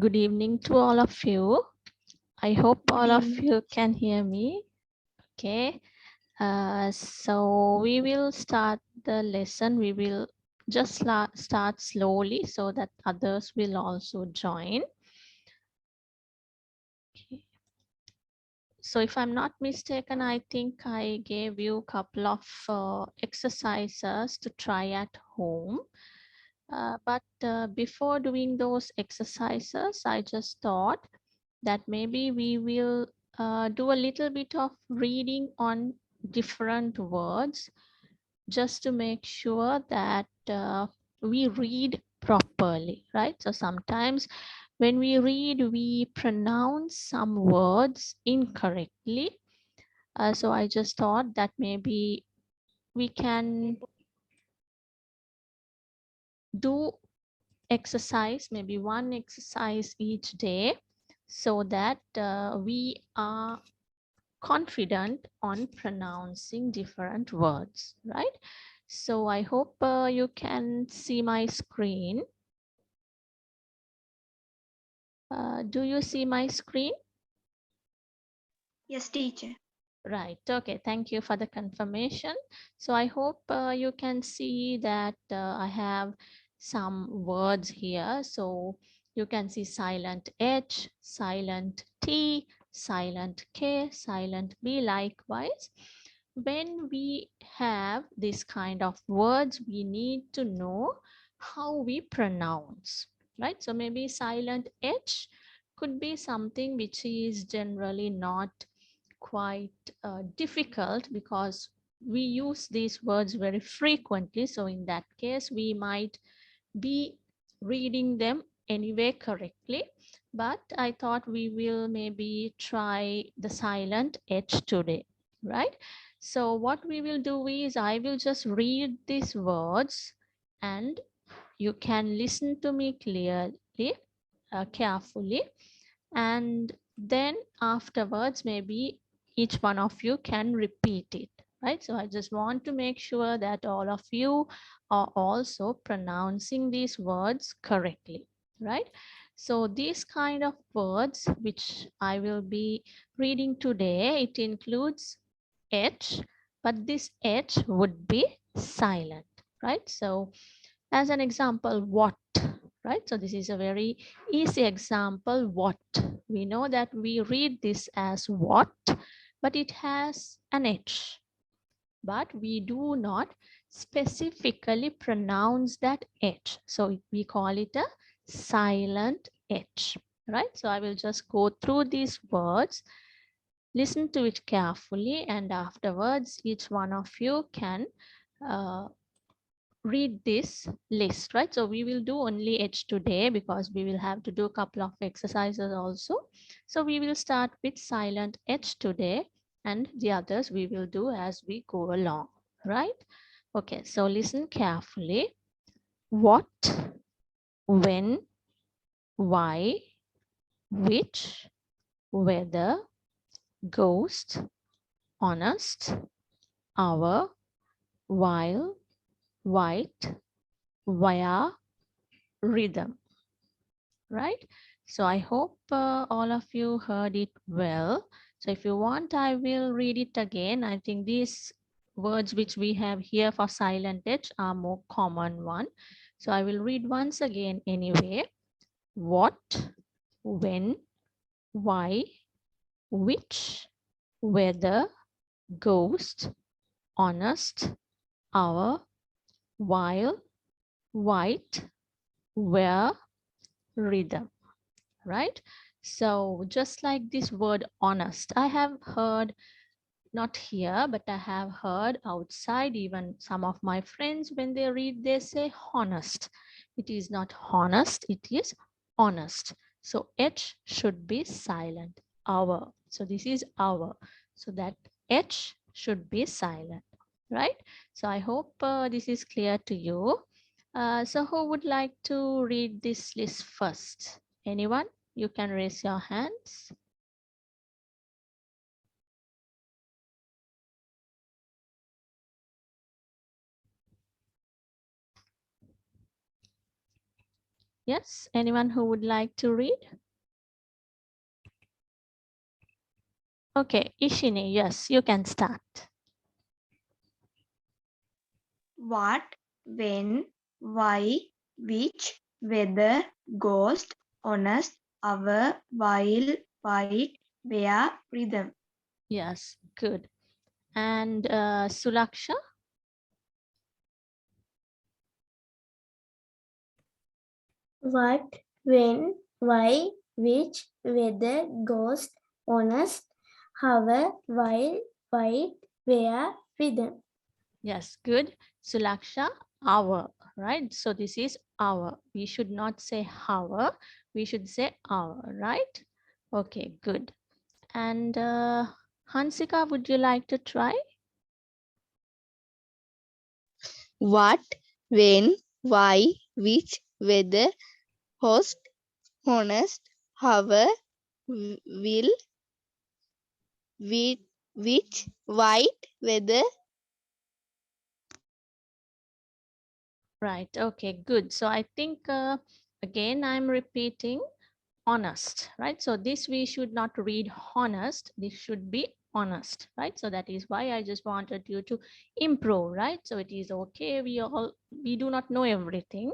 Good evening to all of you. I hope Good all of evening. you can hear me. Okay. So we will start the lesson. We will just start slowly so that others will also join. Okay. So if I'm not mistaken, I think I gave you a couple of exercises to try at home. But before doing those exercises, I just thought that maybe we will do a little bit of reading on different words just to make sure that we read properly, right? So sometimes when we read, we pronounce some words incorrectly. So I just thought that maybe we can do exercise, maybe one exercise each day, so that we are confident on pronouncing different words, right? So I hope you can see my screen. Do you see my screen? Yes, teacher. Right. Okay. Thank you for the confirmation. So I hope you can see that I have some words here. So you can see silent H, silent T, silent K, silent B. Likewise, when we have this kind of words, we need to know how we pronounce, right? So maybe silent H could be something which is generally not quite difficult because we use these words very frequently. So in that case, we might be reading them anyway correctly. But I thought we will maybe try the silent H today, right? So what we will do is I will just read these words and you can listen to me clearly, carefully, and then afterwards maybe each one of you can repeat it, right? So I just want to make sure that all of you are also pronouncing these words correctly, right? So these kind of words which I will be reading today, it includes H, but this H would be silent, right? So as an example, what, right? So this is a very easy example, what. We know that we read this as what, but it has an H, but we do not specifically pronounce that H. So we call it a silent H, right? So I will just go through these words, listen to it carefully, and afterwards each one of you can uh, read this list, right? So we will do only H today because we will have to do a couple of exercises also. So we will start with silent H today and the others we will do as we go along, right? Okay, so listen carefully. What, when, why, which, whether, ghost, honest, hour, while, white, via, rhythm, right? So I hope all of you heard it well. So if you want, I will read it again. I think these words which we have here for silent H are more common one. So I will read once again anyway. What, when, why, which, whether, ghost, honest, hour, while, white, where, rhythm, right? So just like this word honest, I have heard, not here, but I have heard outside, even some of my friends, when they read, they say honest. It is not honest, it is honest. So H should be silent, our. So this is our. So that H should be silent, right? So I hope this is clear to you. So who would like to read this list first? Anyone? You can raise your hands. Yes, anyone who would like to read? Okay, Ishini, yes, you can start. What, when, why, which, whether, ghost, honest, hour, while, white, where, rhythm. Yes, good. And Sulaksha? What, when, why, which, whether, ghost, honest, hover, while, white, where, rhythm. Yes, good. Sulaksha, hour, right? So this is hour. We should not say hour. We should say hour, right? Okay, good. And Hansika, would you like to try? What, when, why, which, whether, host, honest, however, will, which, white, whether. Right. Okay, good. So I think, again, I'm repeating honest, right? So this we should not read honest. This should be honest, right? So that is why I just wanted you to improve, right? So it is okay. We do not know everything.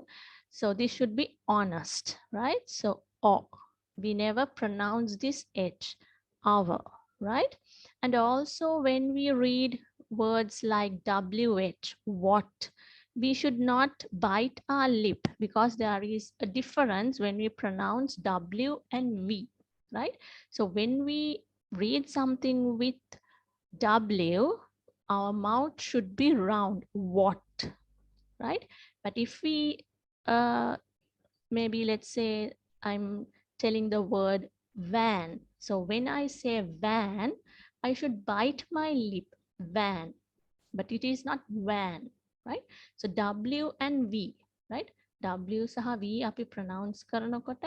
So this should be honest, right? So oh, we never pronounce this H, our, right? And also when we read words like WH, what, we should not bite our lip because there is a difference when we pronounce W and V, right? So when we read something with W, our mouth should be round, what, right? But if we, maybe let's say I'm telling the word van. So when I say van, I should bite my lip, van, but it is not van, right? So W and V, right? W සහ V අපි pronounce කරනකොට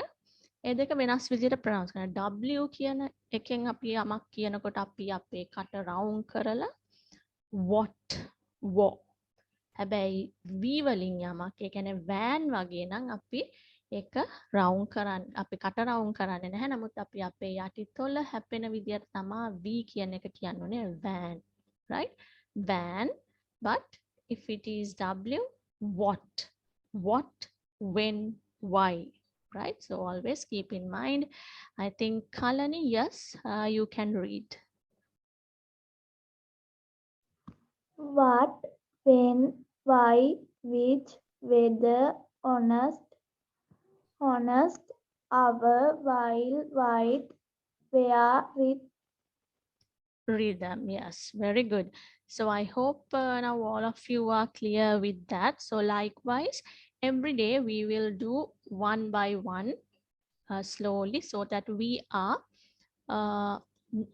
ඒ දෙක වෙනස් විදිහට pronounce කරනවා. W කියන එකෙන් අපි යමක් කියනකොට අපි අපේ කට round කරලා what, wo. හැබැයි V වලින් යමක් ඒ කියන්නේ van වගේ නම් අපි ඒක round කරන්න අපි කට round කරන්නේ නැහැ. නමුත් අපි අපේ යටිතොල හැපෙන විදිහට තමයි V කියන එක කියන්නේ van, right? Van. But if it is W, what, when, why, right? So always keep in mind. I think Kalani, yes, you can read. What, when, why, which, whether, honest, hour, while, white, where, with. Rhythm, yes, very good. So I hope now all of you are clear with that. So likewise, every day we will do one by one slowly so that uh,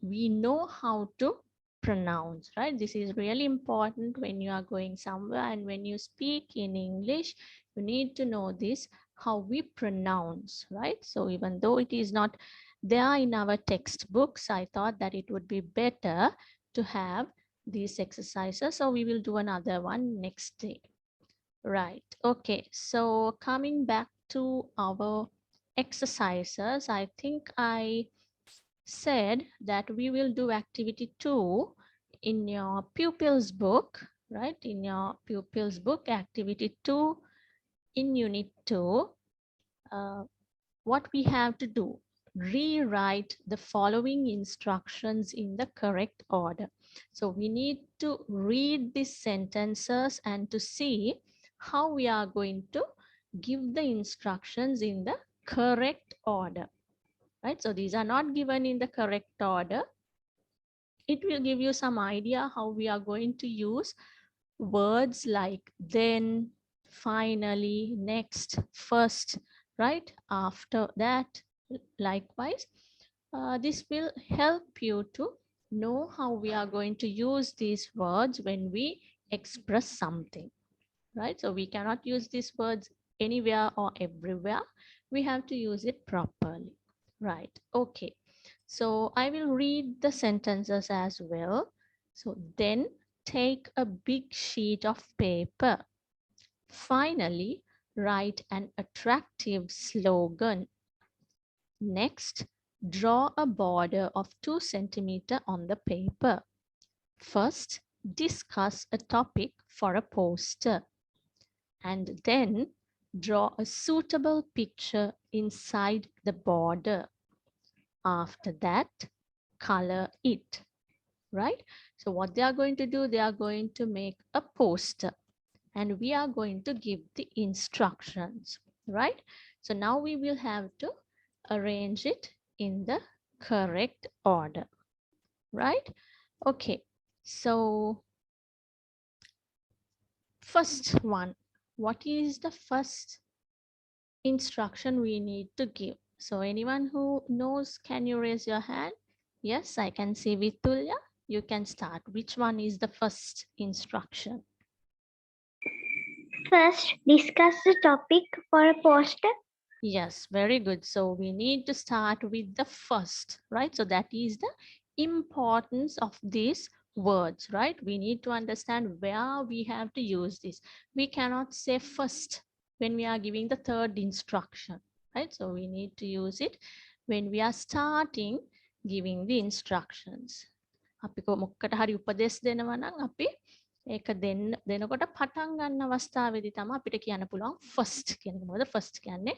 we know how to pronounce, right? This is really important when you are going somewhere and when you speak in English, you need to know this, how we pronounce, right? So even though it is not there in our textbooks, I thought that it would be better to have these exercises. So we will do another one next day. Right. Okay. So coming back to our exercises, I think I said that we will do activity 2 in your pupils book, right? In your pupils book, activity 2 in unit 2, what we have to do, rewrite the following instructions in the correct order. So we need to read these sentences and to see how we are going to give the instructions in the correct order, right? So these are not given in the correct order. It will give you some idea how we are going to use words like then, finally, next, first, right? After that, likewise. This will help you to know how we are going to use these words when we express something, right? So we cannot use these words anywhere or everywhere. We have to use it properly, right? Okay. So I will read the sentences as well. So then take a big sheet of paper. Finally, write an attractive slogan. Next, draw a border of 2 centimeters on the paper. First, discuss a topic for a poster, and then draw a suitable picture inside the border. After that, color it, right? So what they are going to do, they are going to make a poster, and we are going to give the instructions, right? So now we will have to arrange it in the correct order, right? Okay, so first one, what is the first instruction we need to give? So anyone who knows, can you raise your hand? Yes, I can see Vitulya. You can start. Which one is the first instruction? First, discuss the topic for a poster. Yes, very good. So we need to start with the first, right? So that is the importance of these words, right? We need to understand where we have to use this. We cannot say first when we are giving the third instruction, right? So we need to use it when we are starting giving the instructions. අපි මොකට හරි උපදෙස් දෙනවා නම් අපි ඒක දෙනකොට පටන් ගන්න අවස්ථාවේදී තමයි අපිට කියන්න පුළුවන් first කියන එක. මොකද first කියන්නේ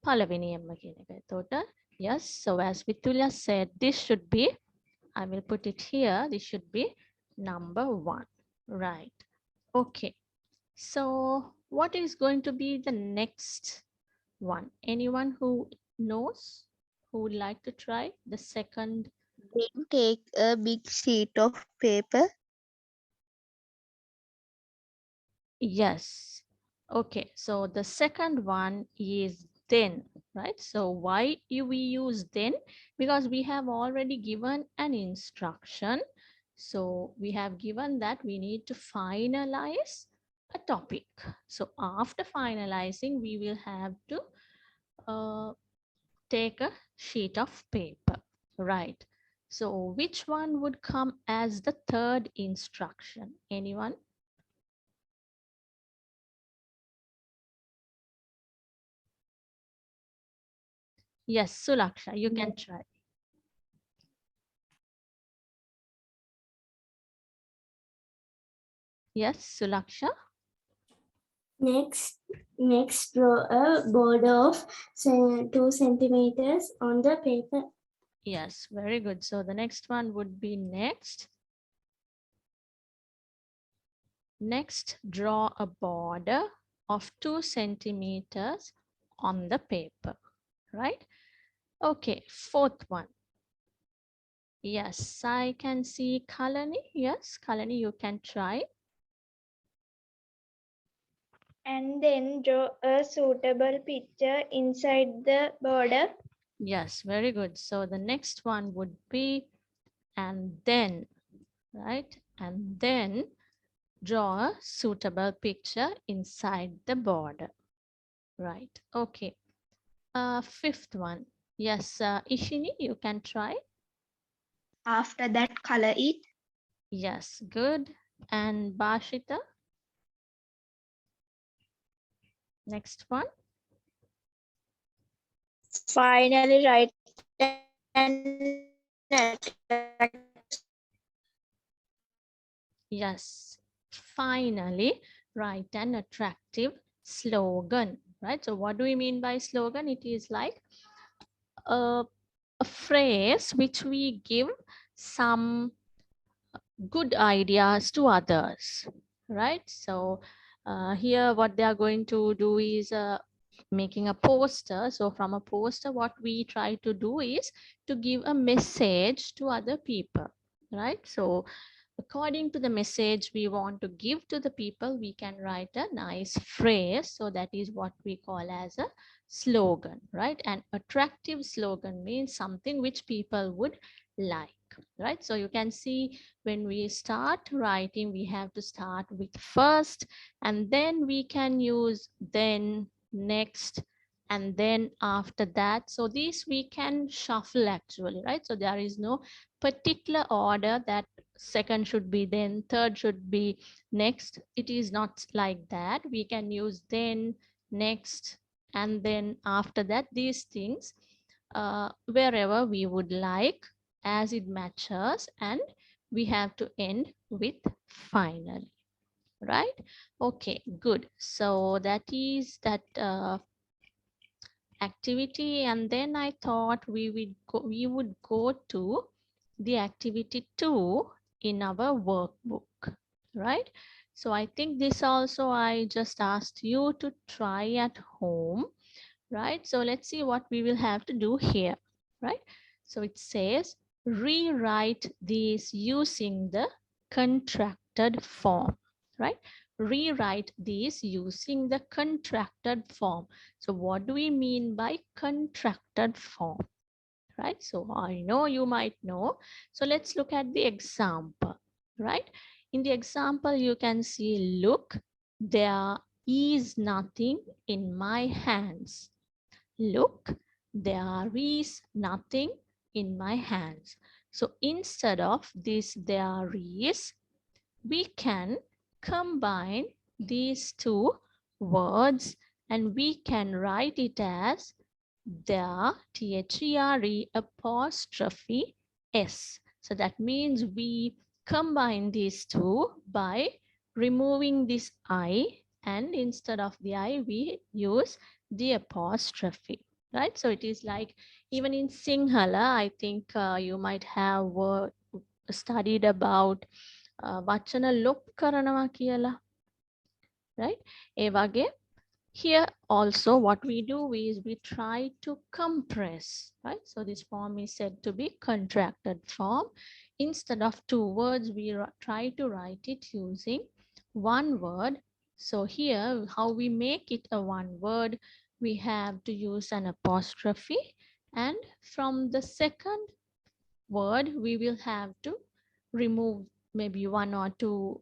පළවෙනියෙන්ම කියන එක. එතකොට yes, so as Vitulya said, this should be, I will put it here, this should be number 1, right? Okay, so what is going to be the next one? Anyone who knows, who would like to try the second? Then take a big sheet of paper. Yes. Okay, so the second one is then, right? So why we use then? Because we have already given an instruction. So we have given that we need to finalize a topic. So after finalizing, we will have to take a sheet of paper, right? So which one would come as the third instruction? Anyone? Yes, Sulaksha, you can try. Yes, Sulaksha. Next, draw a border of 2 centimeters on the paper. Yes, very good. So the next one would be next. Next, draw a border of 2 centimeters on the paper, right? Okay, fourth one. Yes, I can see Kalani. Yes, Kalani, you can try. And then draw a suitable picture inside the border. Yes, very good. So the next one would be, and then, right? And then draw a suitable picture inside the border, right? Okay. Fifth one. Yes, Ishini, you can try. After that, color it. Yes, good. And Bashita. Next one. Finally, write Yes, finally, write an attractive slogan, right? So what do we mean by slogan? It is like a phrase which we give some good ideas to others, right? So here what they are going to do is making a poster. So from a poster, what we try to do is to give a message to other people, right? So according to the message we want to give to the people, we can write a nice phrase. So that is what we call as a slogan, right? An attractive slogan means something which people would like, right? So you can see when we start writing, we have to start with first, and then we can use then, next, and then after that. So these we can shuffle actually, right? So there is no particular order that second should be then, third should be next. It is not like that. We can use then, next, and then after that, these things wherever we would like as it matches, and we have to end with finally, right? Okay, good. So that is that activity, and then I thought we would go to the activity 2 in our workbook, right? So I think this also I just asked you to try at home, right? So let's see what we will have to do here, right? So it says rewrite these using the contracted form, right? Rewrite these using the contracted form. So what do we mean by contracted form, right? So I know you might know. So let's look at the example, right? In the example, you can see, look, there is nothing in my hands. Look, there is nothing in my hands. So instead of this there is, we can combine these two words and we can write it as there, THERE apostrophe S. So that means we combine these two by removing this I, and instead of the I, we use the apostrophe, right? So it is like, even in Sinhala, I think you might have studied about වචන ලොප් කරනවා කියලා, right? ඒ වගේ here also what we do is we try to compress, right? So this form is said to be contracted form. Instead of two words, we try to write it using one word. So here, how we make it a one word, we have to use an apostrophe, and from the second word, we will have to remove maybe one or two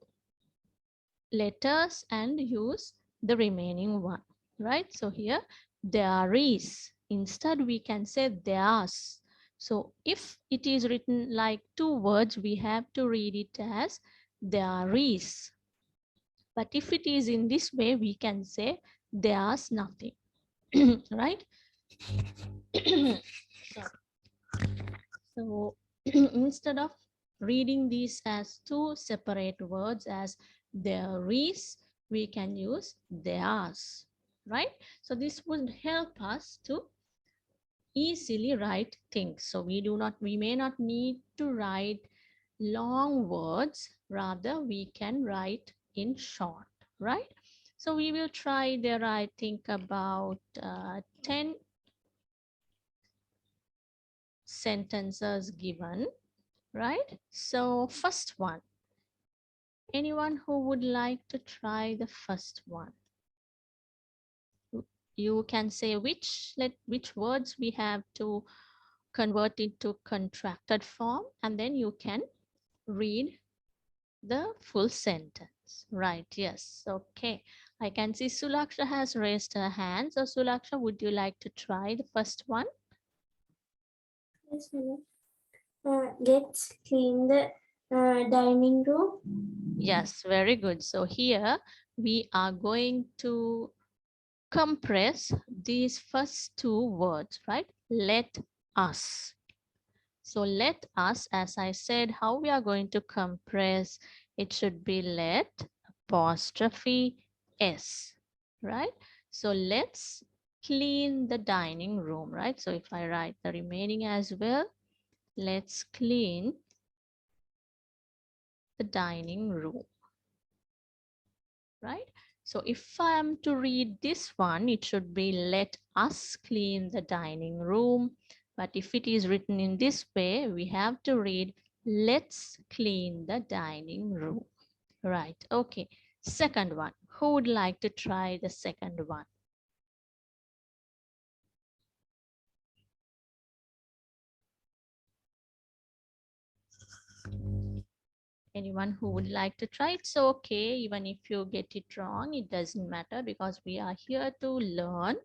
letters and use the remaining one, right? So here there is, instead we can say there's. So if it is written like two words, we have to read it as there is. But if it is in this way, we can say there's nothing, right? So instead of reading these as two separate words as there is, we can use there's, right? So this would help us to easily write things. So we may not need to write long words, rather we can write in short, right? So we will try there, I think about 10 sentences given, right? So first one, anyone who would like to try the first one? You can say which words we have to convert into contracted form, and then you can read the full sentence, right? Yes, okay. I can see Sulaksha has raised her hand. So Sulaksha, would you like to try the first one? Yes, madam. Let's clean the dining room. Yes, very good. So here we are going to compress these first two words, right? Let us. So let us, as I said, how we are going to compress, it should be let apostrophe s, right? So let's clean the dining room, right? So if I write the remaining as well, let's clean the dining room, right? So if I am to read this one, it should be let us clean the dining room. But if it is written in this way, we have to read let's clean the dining room, right? Okay, second one. Who would like to try the second one? Anyone who would like to try? It's okay, even if you get it wrong, it doesn't matter, because we are here to learn.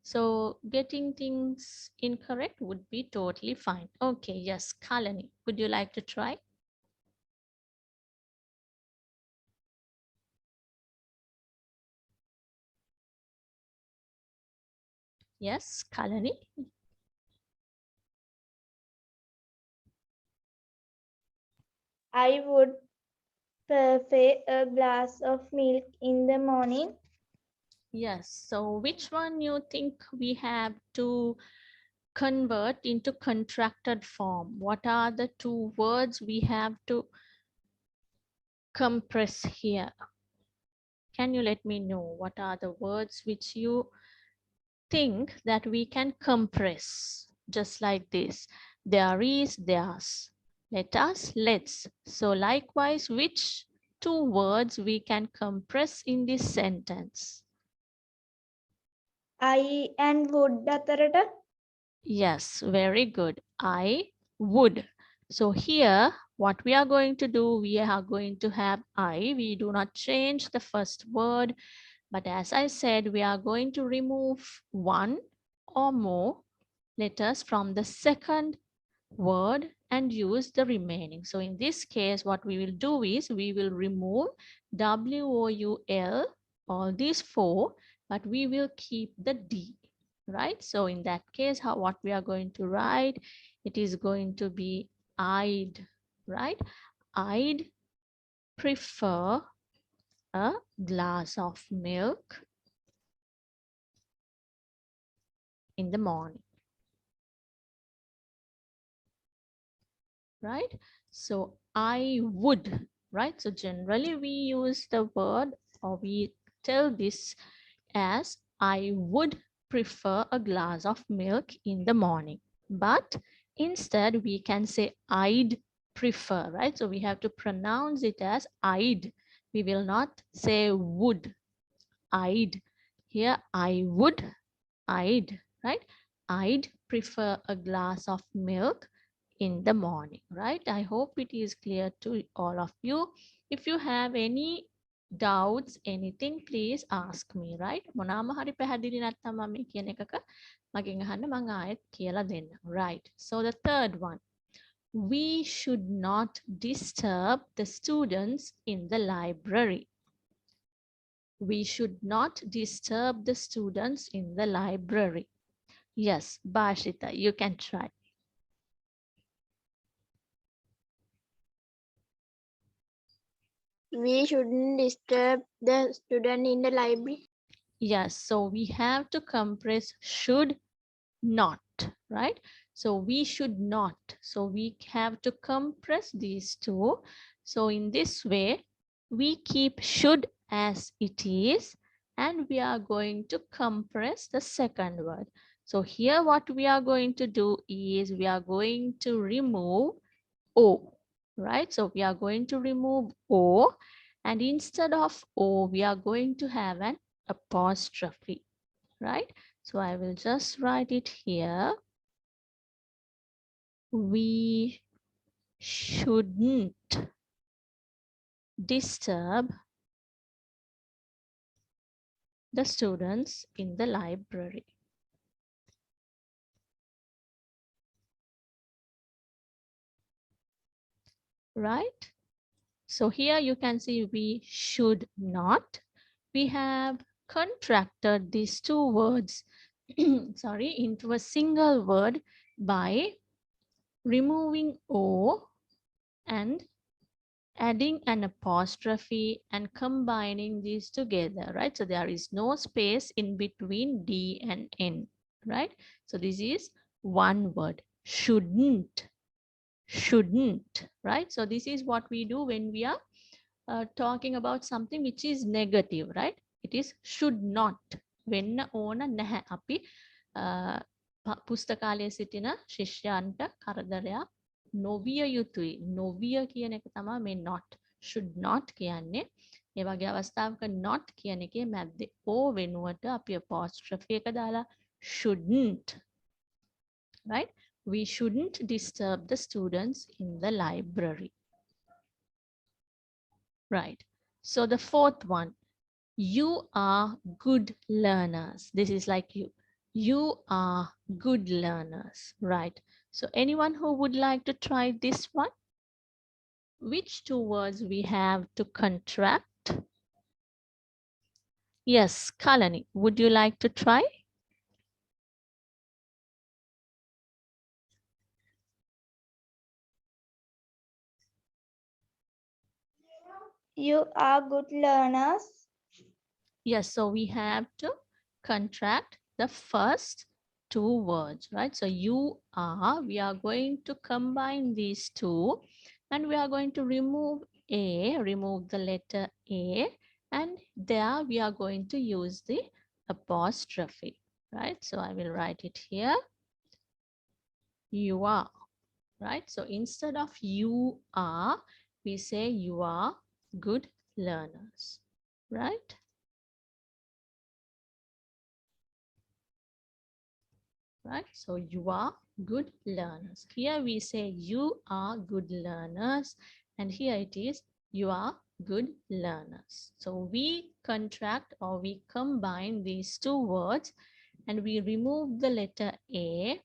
So getting things incorrect would be totally fine. Okay, yes, Kalani, would you like to try? Yes, Kalani. I would prefer a glass of milk in the morning. Yes. So which one you think we have to convert into contracted form? What are the two words we have to compress here? Can you let me know what are the words which you think that we can compress just like this? There is, theirs. Let us, let's. So likewise, which two words we can compress in this sentence? I and would අතරට Yes, very good. I would. So here, what we are going to do, we are going to have I. We do not change the first word. But as I said, we are going to remove one or more letters from the second word and use the remaining. So in this case, what we will do is we will remove WOUL, all these four, but we will keep the D, right? So in that case, what we are going to write, it is going to be I'd, right? I'd prefer a glass of milk in the morning, right? So I would, right? So generally we use the word or we tell this as I would prefer a glass of milk in the morning. But instead we can say I'd prefer, right? So we have to pronounce it as I'd. We will not say would, I'd. Here I would, I'd, right? I'd prefer a glass of milk in the morning, right? I hope it is clear to all of you. If you have any doubts, anything, please ask me, right? මොනාම හරි පැහැදිලි නැත්නම් මම මේ කියන එකක මගෙන් අහන්න මම ආයෙත් කියලා දෙන්න. Right. So the third one. We should not disturb the students in the library. We should not disturb the students in the library. Yes, Bashita, you can try. We shouldn't disturb the student in the library. Yes, so we have to compress should not, right? So we should not. So we have to compress these two. So in this way, we keep should as it is, and we are going to compress the second word. So here what we are going to do is we are going to remove O, right? So we are going to remove O, and instead of O, we are going to have an apostrophe, right? So I will just write it here. We shouldn't disturb the students in the library. Right? So here you can see we should not. We have contracted these two words, sorry, into a single word by removing O and adding an apostrophe and combining these together, right? So there is no space in between D and N, right? So this is one word, shouldn't, right? So this is what we do when we are talking about something which is negative, right? It is should not. වෙන්න ඕන නැහැ. අපි පුස්තකාලයේ සිටින ශිෂ්‍යයන්ට කරදරයක් නොවිය යුතුයි. නොවිය කියන එක තමයි මේ not. Should not කියන්නේ. ඒ වගේ අවස්ථාවක not කියන එකේ මැද්දේ O වෙනුවට අපි apostrophe එක දාලා shouldn't. Right? We shouldn't disturb the students in the library. Right. So the fourth one, you are good learners. This is like you. You are good learners, right? So anyone who would like to try this one? Which two words we have to contract? Yes, Kalani, would you like to try? You are good learners. Yes, so we have to contract the first two words, right? So you are, we are going to combine these two and we are going to remove the letter A, and there we are going to use the apostrophe, right? So I will write it here. You are, right? So instead of you are, we say you are good learners, right? Right? So you are good learners. Here we say you are good learners, and here it is you are good learners. So we contract or we combine these two words and we remove the letter A.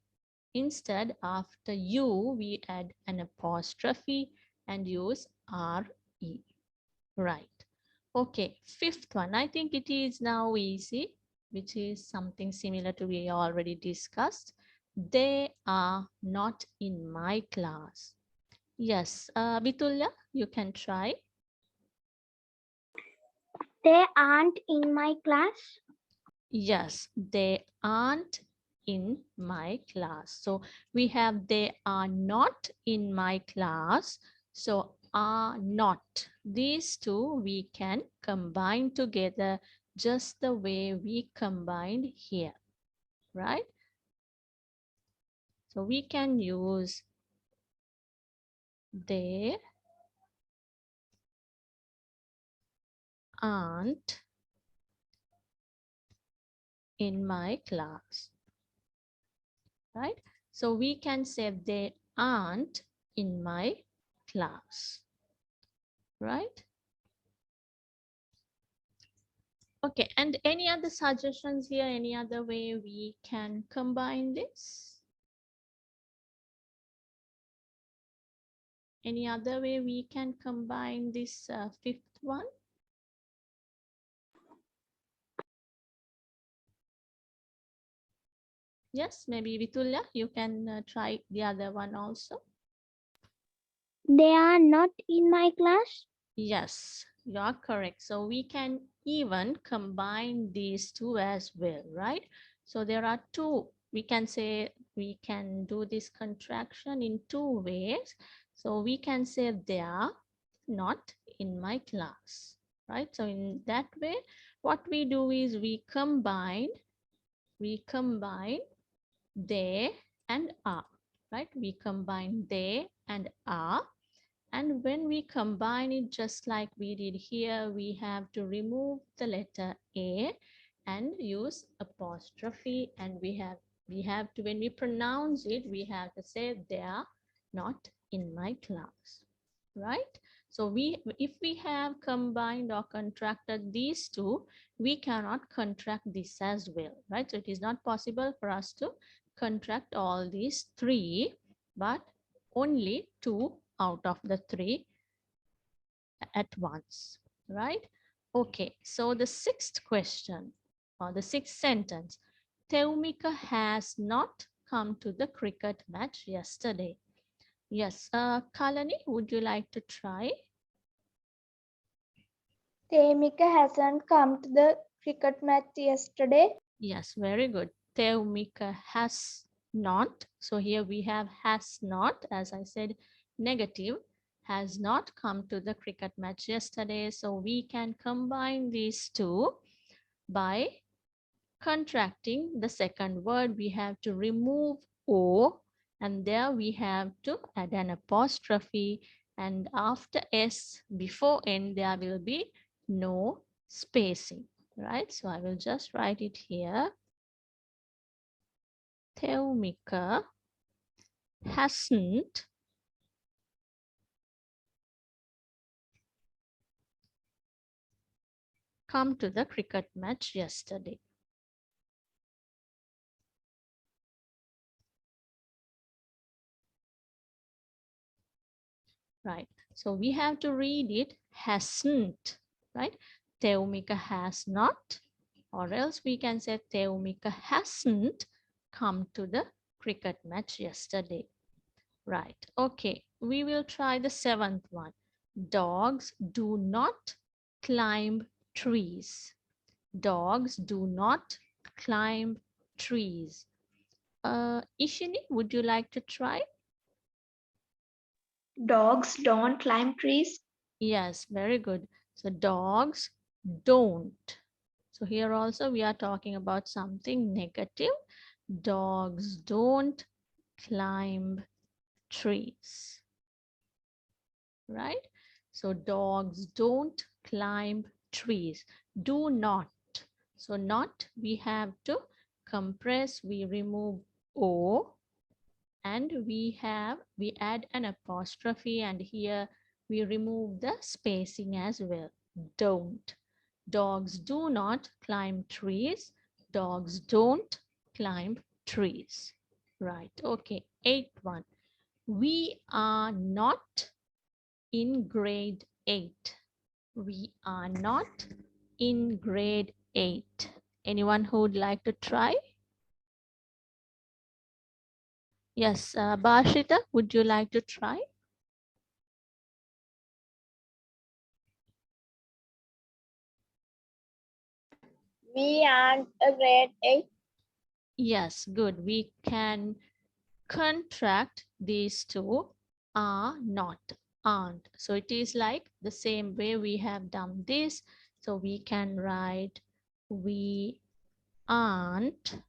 Instead, after you, we add an apostrophe and use RE. Right. Okay, fifth one. I think it is now easy, which is something similar to we already discussed. They are not in my class. Yes, Bitulya, you can try. They aren't in my class. Yes, they aren't in my class. So we have they are not in my class. So are not. These two we can combine together just the way we combined here, right? So we can use they aren't in my class, right? So we can say they aren't in my class, right? Okay, and any other suggestions here? Any other way we can combine this? Any other way we can combine this fifth one? Yes, maybe Vitulya, you can try the other one also. They are not in my class. Yes, you are correct. So we can even combine these two as well, right? So there are two. We can say we can do this contraction in two ways. So we can say they are not in my class, right? So in that way, what we do is we combine they and are, right? We combine they and are. And when we combine it just like we did here, we have to remove the letter A and use apostrophe. And we have to, when we pronounce it, we have to say they are not in my class, right? So if we have combined or contracted these two, we cannot contract this as well, right? So it is not possible for us to contract all these three, but only two out of the three at once, right? Okay, so the sixth question or the sixth sentence, Teumika has not come to the cricket match yesterday. Yes, Kalani, would you like to try? Temika hasn't come to the cricket match yesterday. Yes, very good. Teumika has not. So here we have has not, as I said, negative, has not come to the cricket match yesterday. So we can combine these two by contracting the second word. We have to remove O, and there we have to add an apostrophe, and after S before N there will be no spacing, right? So I will just write it here. Teumika hasn't come to the cricket match yesterday. Right. So we have to read it hasn't, right? Teumika has not, or else we can say Teumika hasn't come to the cricket match yesterday. Right. Okay. We will try the seventh one. Dogs do not climb trees. Dogs do not climb trees. Ishini, would you like to try? Dogs don't climb trees. Yes, very good. So dogs don't. So here also we are talking about something negative. Dogs don't climb trees, right? So dogs don't climb trees. Do not. So not, we have to compress, we remove O, and we add an apostrophe, and here we remove the spacing as well. Don't. Dogs do not climb trees. Dogs don't climb trees. Right. Okay. Eighth one. We are not in grade 8. We are not in grade 8. Anyone who would like to try? Yes, Bashita, would you like to try? We aren't a grade 8. Yes, good. We can contract these two, are not, aren't. So it is like the same way we have done this. So we can write we aren't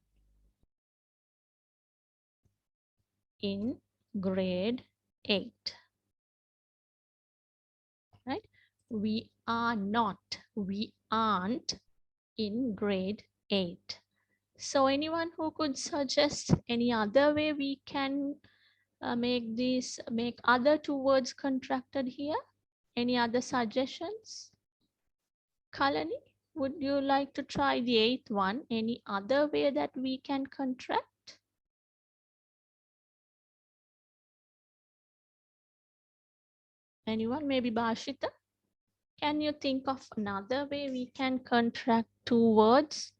in grade 8, right? We are not, we aren't in grade 8. So anyone who could suggest any other way we can make other two words contracted here? Any other suggestions? Kalani, would you like to try the eighth one? Any other way that we can contract? Anyone? Maybe Bashita? Can you think of another way we can contract two words?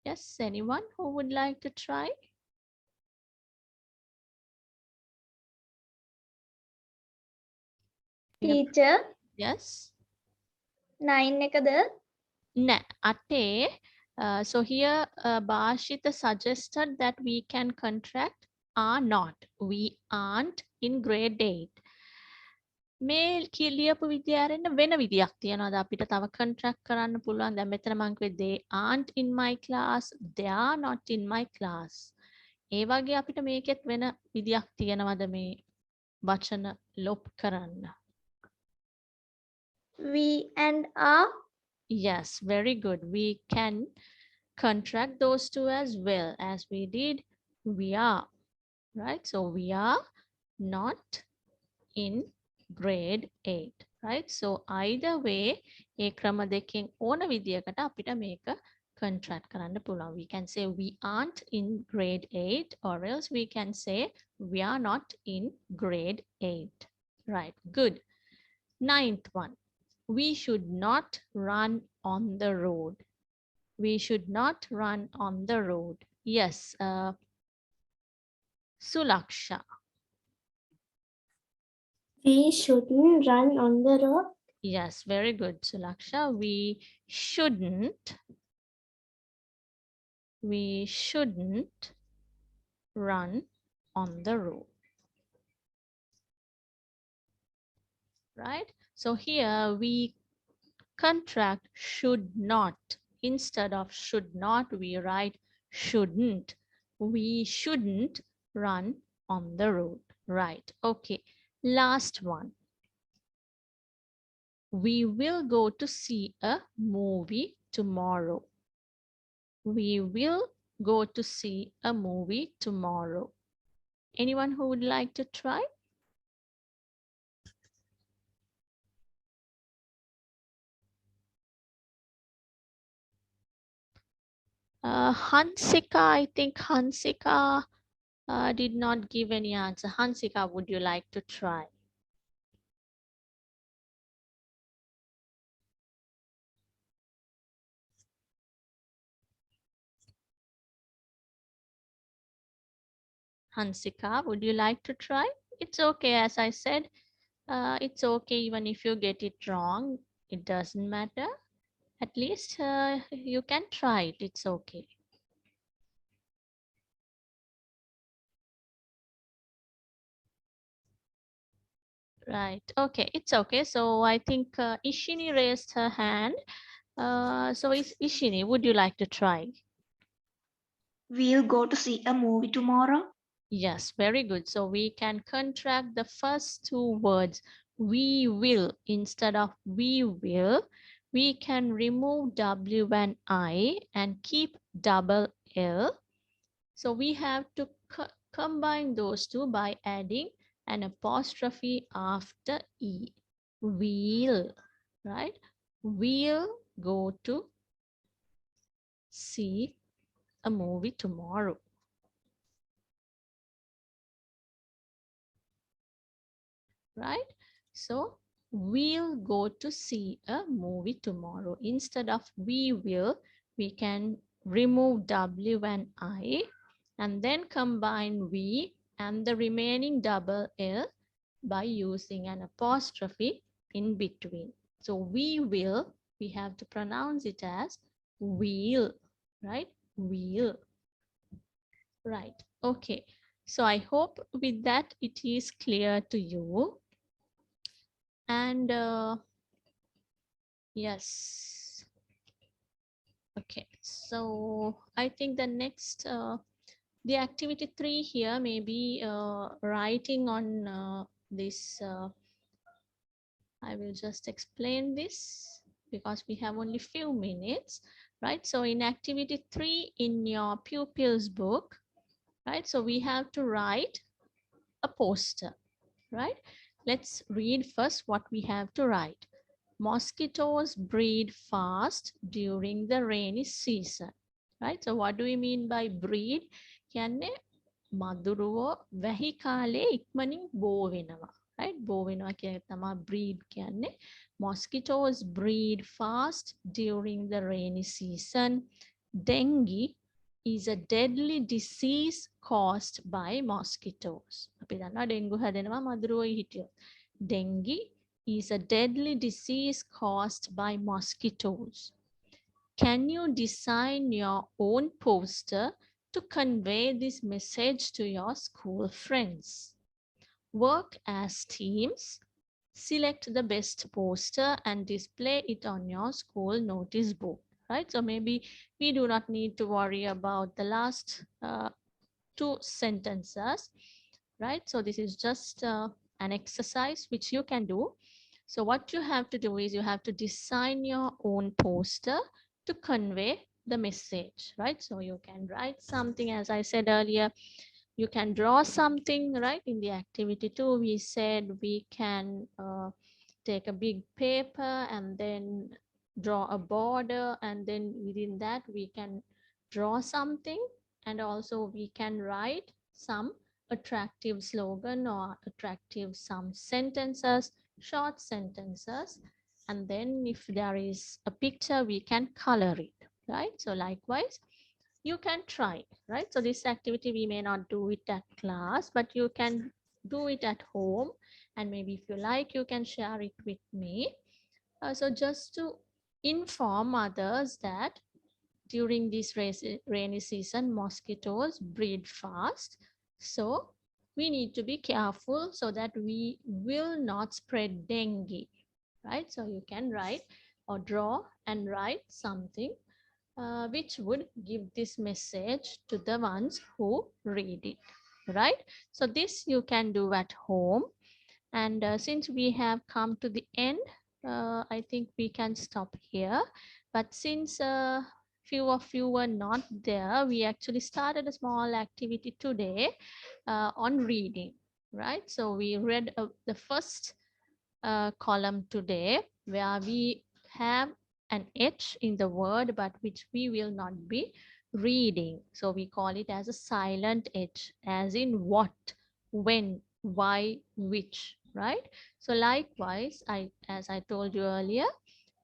Yes, anyone who would like to try? Teacher, Yes. 9 එකද? Nah, ate. So here Bashita suggested that we can contract are not. We aren't in grade 8. මේ ලියපු විද්‍යාරෙන්න වෙන විදියක් තියෙනවාද අපිට තව contract කරන්න පුළුවන්. දැන් මෙතන මං කිව්වේ they aren't in my class, they are not in my class. ඒ වගේ අපිට මේකෙත් වෙන විදියක් තියෙනවද මේ වචන ලොප් කරන්න? We and are. Yes, very good. We can contract those two as well as we did we are, right? So we are not in grade 8, right? So either way ඒ ක්‍රම දෙකෙන් ඕන විදියකට අපිට මේක contract කරන්න පුළුවන්. We can say we aren't in grade 8, or else we can say we are not in grade 8. Right, good. Ninth one. We should not run on the road. We should not run on the road. Yes, Sulaksha. We shouldn't run on the road. Yes, very good, Sulaksha. We shouldn't run on the road. Right? So here we contract should not. Instead of should not, we write shouldn't. We shouldn't run on the road. Right. Okay. Last one. We will go to see a movie tomorrow. We will go to see a movie tomorrow. Anyone who would like to try? Hansika, I think Hansika did not give any answer. Hansika, would you like to try? Hansika, would you like to try? It's okay, as I said, it's okay even if you get it wrong. It doesn't matter. At least you can try it. It's okay. Right. Okay. It's okay. So I think Ishini raised her hand. So Ishini, would you like to try? We'll go to see a movie tomorrow. Yes, very good. So we can contract the first two words, we will, instead of we will. We can remove W and I and keep double L. So we have to combine those two by adding an apostrophe after E. We'll, right? We'll go to see a movie tomorrow. Right? So we'll go to see a movie tomorrow. Instead of we will, we can remove W and I and then combine we and the remaining double L by using an apostrophe in between. So we will, we have to pronounce it as will, right? Will. Right. Okay. So I hope with that it is clear to you. And yes. Okay. So I think the next, the activity 3 here may be writing on this. I will just explain this because we have only few minutes, right? So in activity 3 in your pupils book, right? So we have to write a poster, right? Let's read first what we have to write. Mosquitoes breed fast during the rainy season, right? So what do we mean by breed? කියන්නේ මදුරුවෝ වැහි කාලේ ඉක්මනින් බෝ වෙනවා, right? බෝ වෙනවා කියන එක තමයි breed කියන්නේ. Mosquitoes breed fast during the rainy season. Dengue is a deadly disease caused by mosquitoes. අපි දන්නවා ඩෙන්ගු හැදෙනවා මදුරුවෝ හිටියොත්. Dengue is a deadly disease caused by mosquitoes. Can you design your own poster to convey this message to your school friends? Work as teams. Select the best poster and display it on your school notice board, right? So maybe we do not need to worry about the last two sentences, right? So this is just an exercise which you can do. So what you have to do is you have to design your own poster to convey the message, right? So you can write something, as I said earlier, you can draw something, right? In the activity 2 we said we can take a big paper and then draw a border, and then within that we can draw something, and also we can write some attractive slogan or attractive some sentences, short sentences, and then if there is a picture we can color it, right? So likewise you can try, right? So this activity we may not do it at class, but you can do it at home, and maybe if you like you can share it with me. So just to inform others that during this rainy season mosquitoes breed fast, so we need to be careful so that we will not spread dengue, right? So you can write or draw and write something which would give this message to the ones who read it, right? So this you can do at home. And since we have come to the end, I think we can stop here. But since few of you were not there, we actually started a small activity today on reading, right? So we read the first column today, where we have an H in the word, but which we will not be reading. So we call it as a silent H, as in what, when, why, which, right? So likewise, as I told you earlier,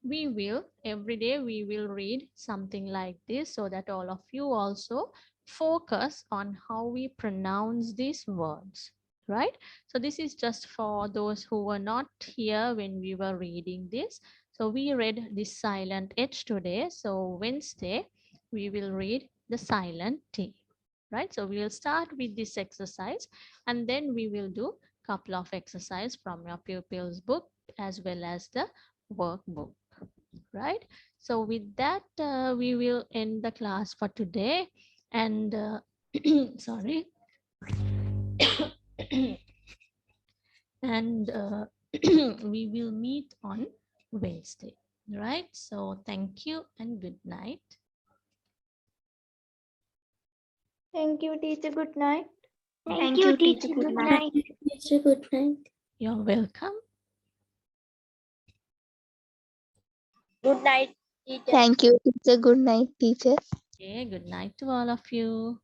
we will every day we will read something like this, so that all of you also focus on how we pronounce these words, right? So this is just for those who were not here when we were reading this. So we read the silent H today. So Wednesday, we will read the silent T, right? So we will start with this exercise and then we will do a couple of exercise from your pupils book as well as the workbook, right? So with that, we will end the class for today. And sorry. And we will meet on Wednesday, right? So thank you and good night. Thank you, teacher. Good night. Thank you, teacher. Good night. Teacher, good night. You're welcome. Good night, teacher. Thank you, teacher. Good night, teacher. Okay, good night to all of you.